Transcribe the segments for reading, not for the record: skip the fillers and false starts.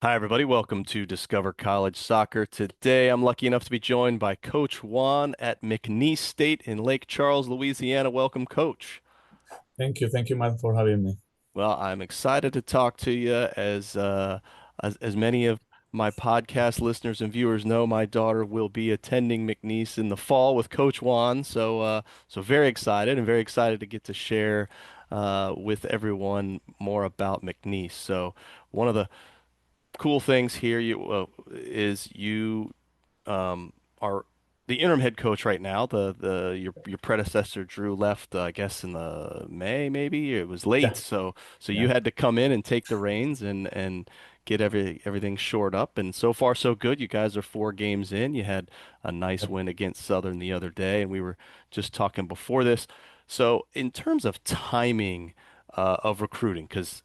Hi, everybody. Welcome to Discover College Soccer. Today, I'm lucky enough to be joined by Coach Juan at McNeese State in Lake Charles, Louisiana. Welcome, Coach. Thank you, Matt, for having me. Well, I'm excited to talk to you. As many of my podcast listeners and viewers know, my daughter will be attending McNeese in the fall with Coach Juan. So very excited and very excited to get to share with everyone more about McNeese. So, one of the cool things here is you are the interim head coach right now. Your predecessor Drew left, I guess in the May, maybe it was late. Yeah, So you yeah. had to come in and take the reins and get everything shored up. And so far so good. You guys are 4 games in. You had a nice win against Southern the other day, and we were just talking before this. So in terms of timing of recruiting, because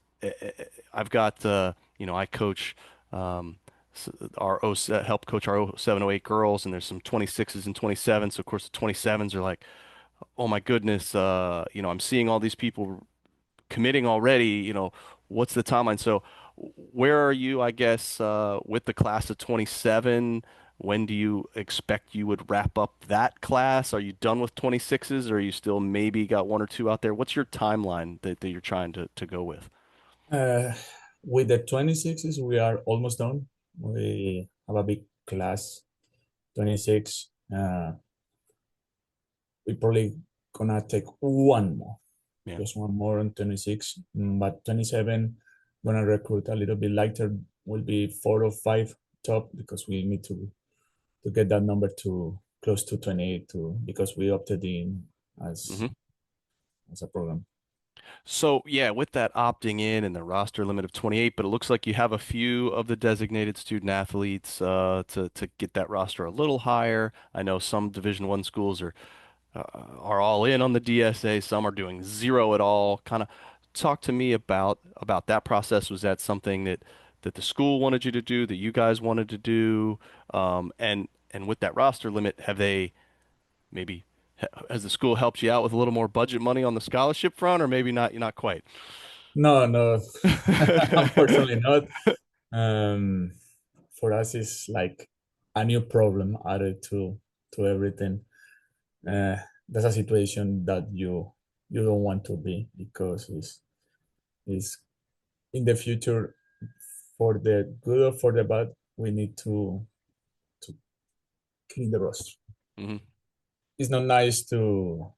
I've got I coach. Um, help coach our 0708 girls, and there's some 26s and 27s. So of course the 27s are like, oh my goodness, I'm seeing all these people committing already. What's the timeline? So where are you, I guess, with the class of 27? When do you expect you would wrap up that class? Are you done with 26s, or are you still maybe got one or two out there? What's your timeline that you're trying to go with? Uh, with the 26s, we are almost done. We have a big class, 26. We probably gonna take one more, Yeah. just one more on 26. But 27, gonna recruit a little bit lighter. Will be 4 or 5 top because we need to get that number to close to 28 to because we opted in as hmm as a program. So yeah, with that opting in and the roster limit of 28, but it looks like you have a few of the designated student athletes to get that roster a little higher. I know some Division I schools are all in on the DSA, some are doing zero at all. Kind of talk to me about that process. Was that something that the school wanted you to do, that you guys wanted to do? And with that roster limit, have they maybe has the school helped you out with a little more budget money on the scholarship front, or maybe not quite? No, no, unfortunately not. Um, for us, it's like a new problem added to everything. Uh, that's a situation that you don't want to be because it's in the future for the good or for the bad. We need to clean the roster. hmm It's not nice to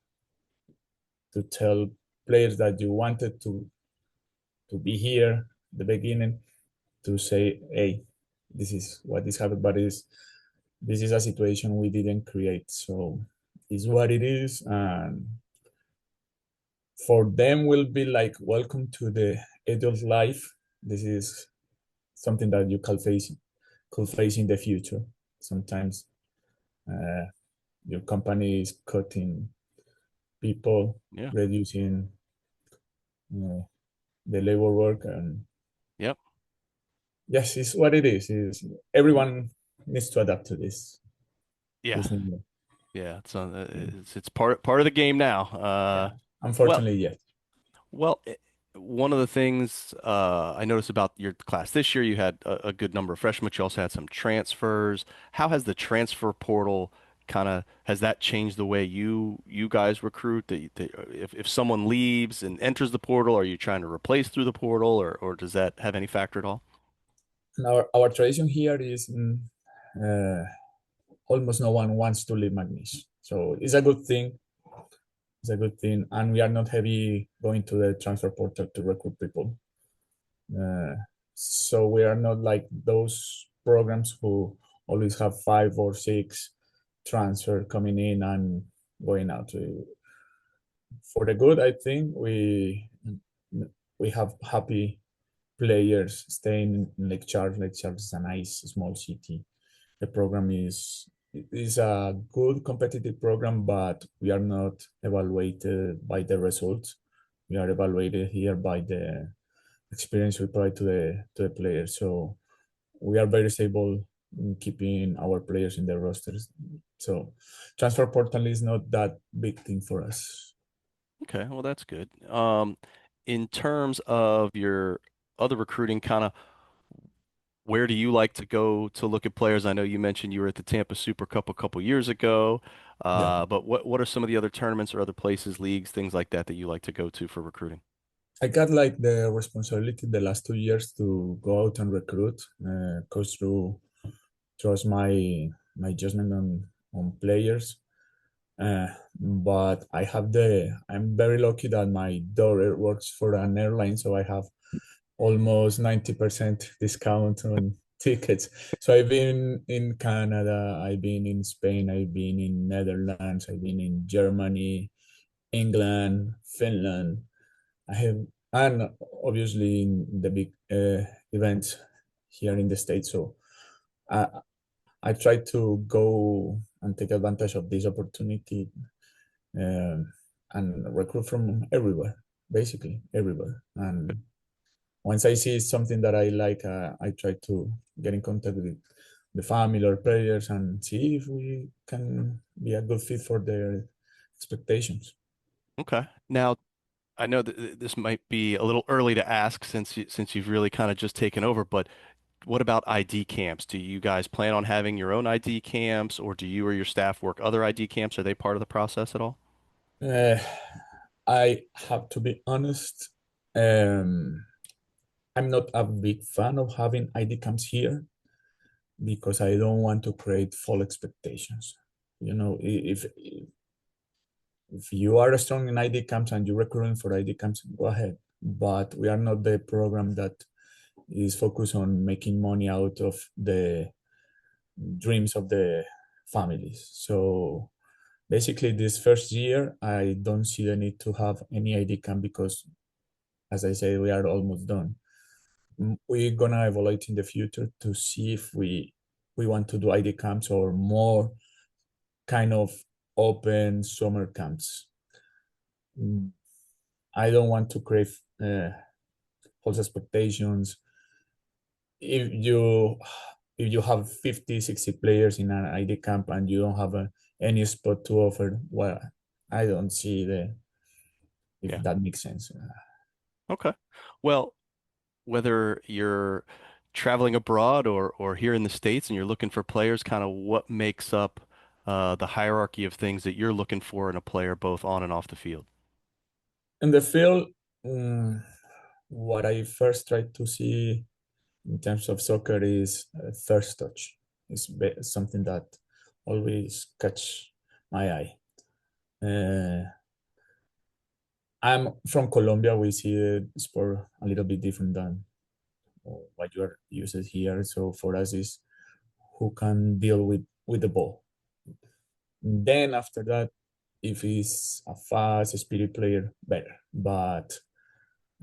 tell players that you wanted to be here at the beginning to say, hey, this is what is happening, but this is a situation we didn't create. So it's what it is. And for them will be like, welcome to the adult life. This is something that you could face in the future. Sometimes uh, your company is cutting people, Yeah. reducing the labor work, and Yep. yes, it's what it is everyone needs to adapt to Yeah. this new. Yeah. It's part of the game now. Yeah, Well, unfortunately, yes. well, one of the things I noticed about your class this year, you had a good number of freshmen, but you also had some transfers. How has the transfer portal kind of has that changed the way you guys recruit? If someone leaves and enters the portal, are you trying to replace through the portal, or does that have any factor at all? And our tradition here is uh, almost no one wants to leave McNeese. So it's a good thing. It's a good thing. And we are not heavy going to the transfer portal to recruit people. Uh, so we are not like those programs who always have 5 or 6 transfer coming in and going out. For the good, I think we have happy players staying in Lake Charles. Lake Charles is a nice small city. The program is a good competitive program, but we are not evaluated by the results. We are evaluated here by the experience we provide to the players. So we are very stable in keeping our players in the rosters. So transfer portal is not that big thing for us. Okay, well that's good. In terms of your other recruiting, kind of Where do you like to go to look at players? I know you mentioned you were at the Tampa Super Cup a couple years ago, Yeah. but what are some of the other tournaments or other places, leagues, things like that that you like to go to for recruiting? I got like the responsibility the last 2 years to go out and recruit. Coach Drew trust my judgment on players. But I'm very lucky that my daughter works for an airline, so I have almost 90% discount on tickets. So I've been in Canada, I've been in Spain, I've been in Netherlands, I've been in Germany, England, Finland. I have, and obviously in the big events here in the States. So I, I try to go and take advantage of this opportunity, um, and recruit from everywhere, basically everywhere. And once I see something that I like, I try to get in contact with the family or players and see if we can be a good fit for their expectations. Okay. Now, I know that this might be a little early to ask since you've really kind of just taken over, but what about ID camps? Do you guys plan on having your own ID camps, or do you or your staff work other ID camps? Are they part of the process at all? Uh, I have to be honest. Um, I'm not a big fan of having ID camps here because I don't want to create false expectations. You know, if you are strong in ID camps and you're recruiting for ID camps, go ahead. But we are not the program that is focused on making money out of the dreams of the families. So basically, this first year, I don't see the need to have any ID camp because, as I say, we are almost done. We're gonna evaluate in the future to see if we want to do ID camps or more kind of open summer camps. Mm, I don't want to create false expectations. If you if you have 50, 60 players in an ID camp and you don't have any spot to offer, well, I don't see the if Yeah. that makes sense. Okay. Well, whether you're traveling abroad or here in the States and you're looking for players, kind of what makes up the hierarchy of things that you're looking for in a player, both on and off the field? In the field, mm, what I first try to see in terms of soccer is first touch. It's something that always catch my eye. Uh, I'm from Colombia. We see the sport a little bit different than what you are used here. So for us is who can deal with the ball. Then after that, if he's a fast, speedy player, better. But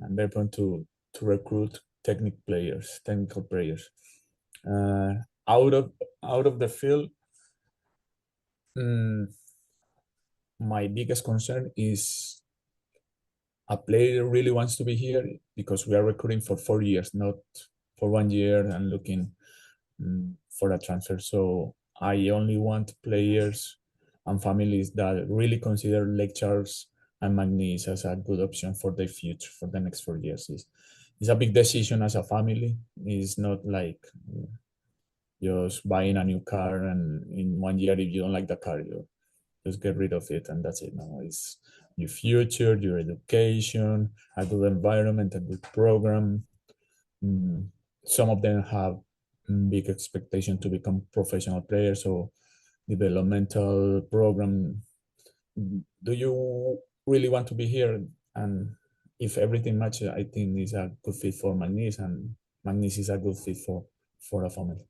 I'm very prone to recruit technical players. Uh, out of out of the field, mm, my biggest concern is a player really wants to be here because we are recruiting for 4 years, not for 1 year and looking for a transfer. So I only want players and families that really consider Lake Charles and McNeese as a good option for their future for the next 4 years. It's a big decision as a family. It's not like just buying a new car and in 1 year if you don't like the car, you just get rid of it and that's it. No, it's your future, your education, a good environment, a good program. Mm, some of them have big expectation to become professional players or developmental program. Do you really want to be here? And if everything matches, I think is a good fit for McNeese, and McNeese is a good fit for a family.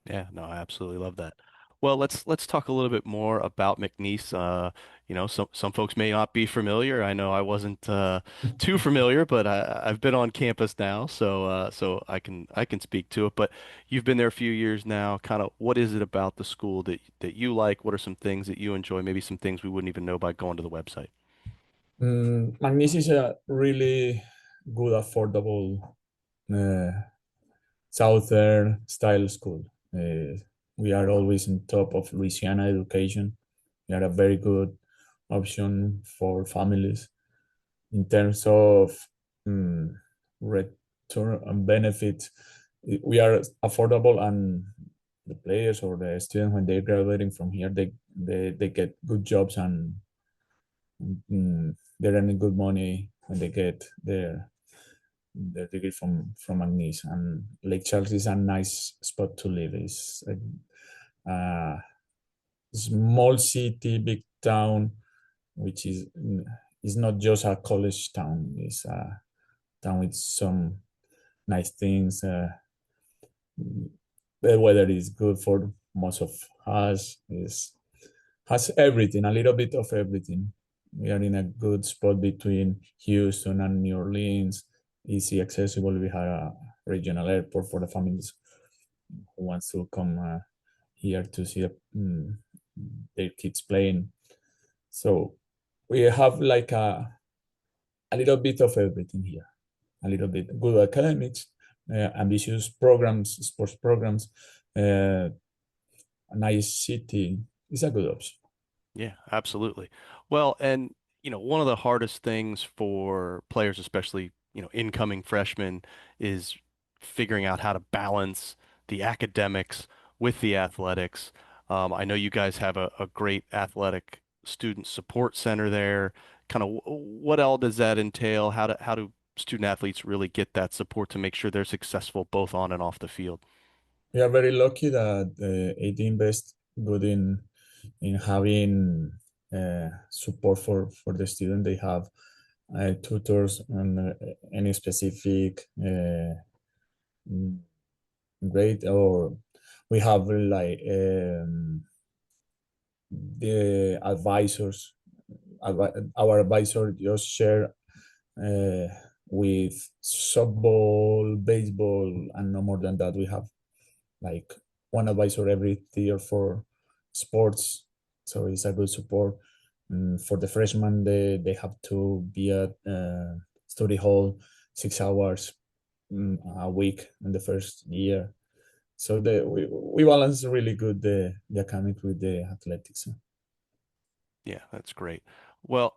Yeah, no, I absolutely love that. Well, let's talk a little bit more about McNeese. Some folks may not be familiar. I know I wasn't too familiar, but I've been on campus now, so I can speak to it. But you've been there a few years now. Kind of, what is it about the school that you like? What are some things that you enjoy? Maybe some things we wouldn't even know by going to the website. McNeese is a really good, affordable uh, southern style school. Uh, we are always on top of Louisiana education. We are a very good option for families in terms of um, return and benefit. we are affordable, and the players or the students when they're graduating from here, they get good jobs, and they're earning good money when they get their degree from McNeese. And Lake Charles is a nice spot to live. It's a small city, big town, which is not just a college town. It's a town with some nice things. The weather is good for most of us. Is has everything, a little bit of everything. We are in a good spot between Houston and New Orleans, easy accessible. We have a regional airport for the families who wants to come here to see their kids playing. So we have like a little bit of everything here. A little bit good academics, ambitious programs, sports programs, a nice city. It's a good option. Yeah, absolutely. Well, and one of the hardest things for players, especially, incoming freshmen, is figuring out how to balance the academics with the athletics. I know you guys have a great athletic student support center there. Kind of what all does that entail? How do student athletes really get that support to make sure they're successful both on and off the field? We are very lucky that the AD Invest good in having support for the student. They have tutors on any specific mm, grade, or we have like the advisors. Our advisor just share uh, with softball, baseball, and no more than that. We have like one advisor every 3 or 4 sports, so it's a good support. For the freshmen, they have to be at study hall 6 hours a week in the first year. So we balance really good the academic with the athletics. Yeah, that's great. Well,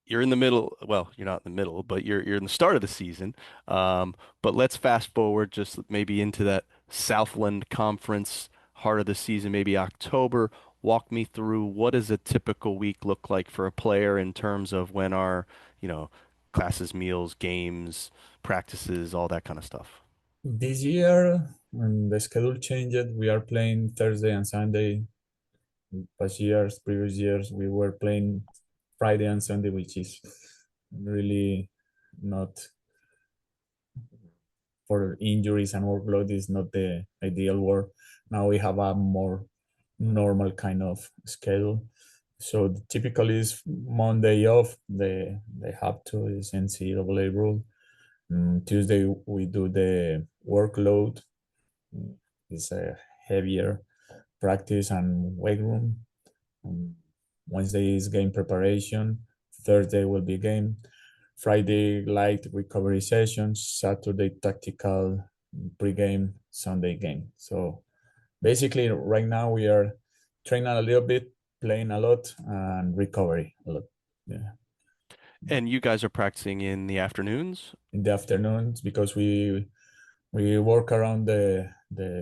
you're in the middle. Well, you're not in the middle, but you're in the start of the season. But let's fast forward just maybe into that Southland Conference heart of the season, maybe October. Walk me through what does a typical week look like for a player in terms of when our, you know, classes, meals, games, practices, all that kind of stuff. This year, when the schedule changed, we are playing Thursday and Sunday. Past years, previous years, we were playing Friday and Sunday, which is really not for injuries and workload is not the ideal work. Now we have a more normal kind of schedule. So typically is Monday off. They have to is NCAA rule. Tuesday we do the workload. It's a heavier practice and weight room. Um, Wednesday is game preparation. Thursday will be game. Friday light recovery sessions. Saturday tactical pre-game. Sunday game. So basically, right now we are training a little bit, playing a lot, and recovery a lot. Yeah, And you guys are practicing in the afternoons? in the afternoons because we work around the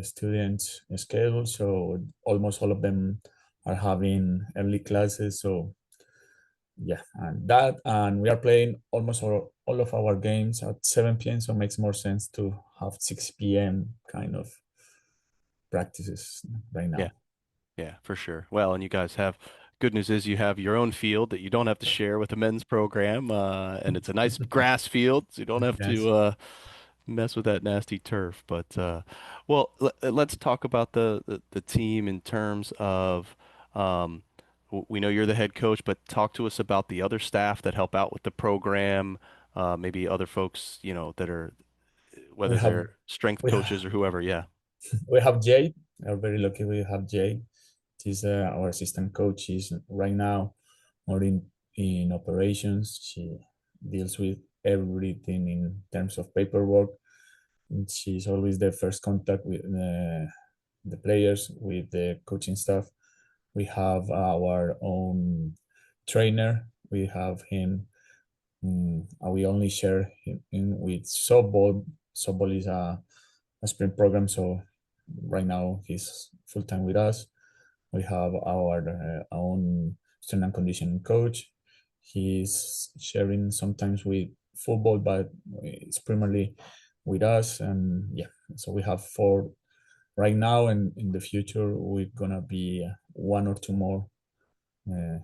students' schedule. So almost all of them are having early classes. So yeah, and we are playing almost all of our games at 7 p.m. So it makes more sense to have 6 p.m. kind of practices right Yeah. now. Yeah, for sure. Well, and you guys have good news is you have your own field that you don't have to share with the men's program, and it's a nice grass field, so you don't have to Yes, mess with that nasty turf. But well, let's talk about the team in terms of we know you're the head coach, but talk to us about the other staff that help out with the program, maybe other folks, that are we whether have they're strength we have coaches or whoever. Yeah. we have Jay. We're very lucky we have Jay. She's our assistant coach. She's right now more in operations. She deals with everything in terms of paperwork. And she's always the first contact with the players, with the coaching staff. We have our own trainer. We have him. We only share him in with softball. Softball is a a sprint program. So right now he's full time with us. We have our own strength and conditioning coach. He's sharing sometimes with football, but it's primarily with us. And yeah, so we have four right now, and in the future we're gonna be one or two more uh,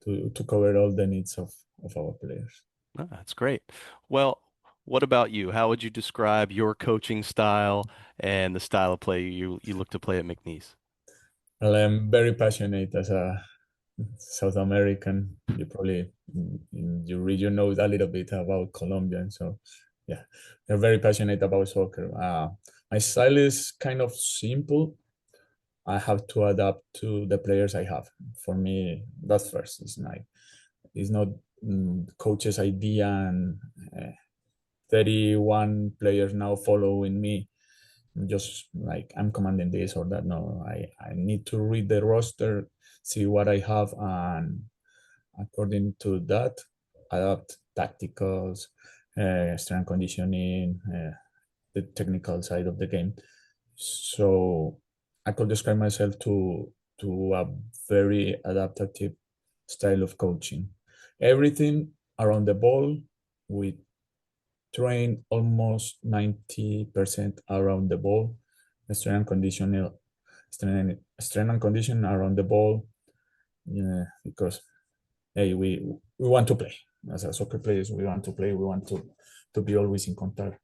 to cover all the needs of our players. Oh, that's great. Well, what about you? How would you describe your coaching style and the style of play you look to play at McNeese? Well, I'm very passionate as a South American. You probably in your region knows a little bit about Colombia, so yeah, they're very passionate about soccer. My style is kind of simple. I have to adapt to the players I have. For me, that's first. It's not coach's idea and 31 players now following me just like I'm commanding this or that. No, I need to read the roster, see what I have, and according to that, adapt tacticals, strength conditioning, the technical side of the game. So I could describe myself to a very adaptive style of coaching. Everything around the ball, we train almost 90% around the ball. Strength and conditioning, strength and conditioning around the ball. Yeah, because hey, we want to play as a soccer players. We want to play. We want to be always in contact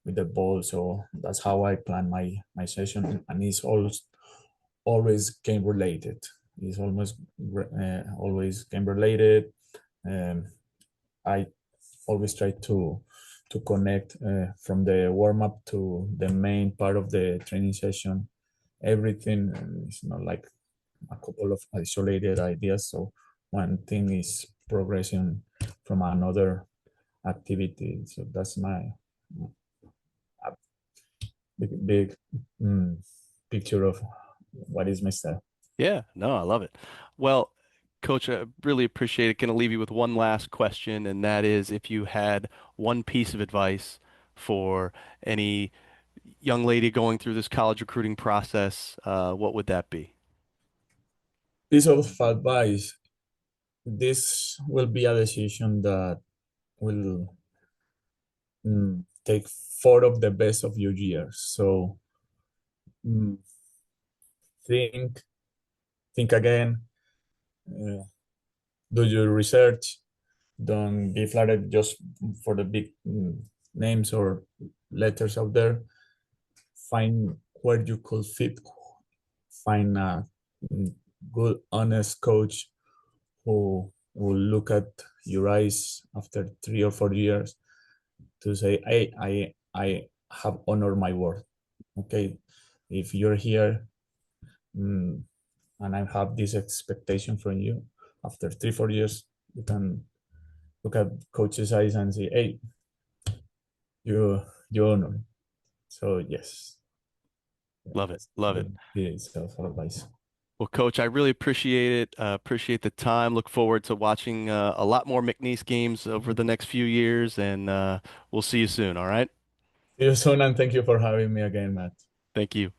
with the ball. So that's how I plan my session, and it's always game related. It's always game related. Um, I always try to connect from the warm up to the main part of the training session. Everything is not like a couple of isolated ideas. So one thing is progression from another activity. So that's my big mm, picture of what is my style. Yeah, no, I love it. Well, Coach, I really appreciate it. Going to leave you with one last question, and that is if you had one piece of advice for any young lady going through this college recruiting process, what would that be? Piece of advice: this will be a decision that will take four of the best of your years. So mm, think think again, uh, do your research. Don't be flattered just for the big names or letters out there. Find where you could fit. Find a mm, good, honest coach who will look at your eyes after 3 or 4 years to say, "Hey, I have honored my word. Okay, if you're here mm, and I have this expectation from you, after 3 4 years, you can look at coach's eyes and say, hey, you you honor." So yes, yeah, Love it. that's Love it. the itself advice. Well, Coach, I really appreciate it. Appreciate the time. Look forward to watching a lot more McNeese games over the next few years, and we'll see you soon. All right. See you soon, and thank you for having me again, Matt. Thank you.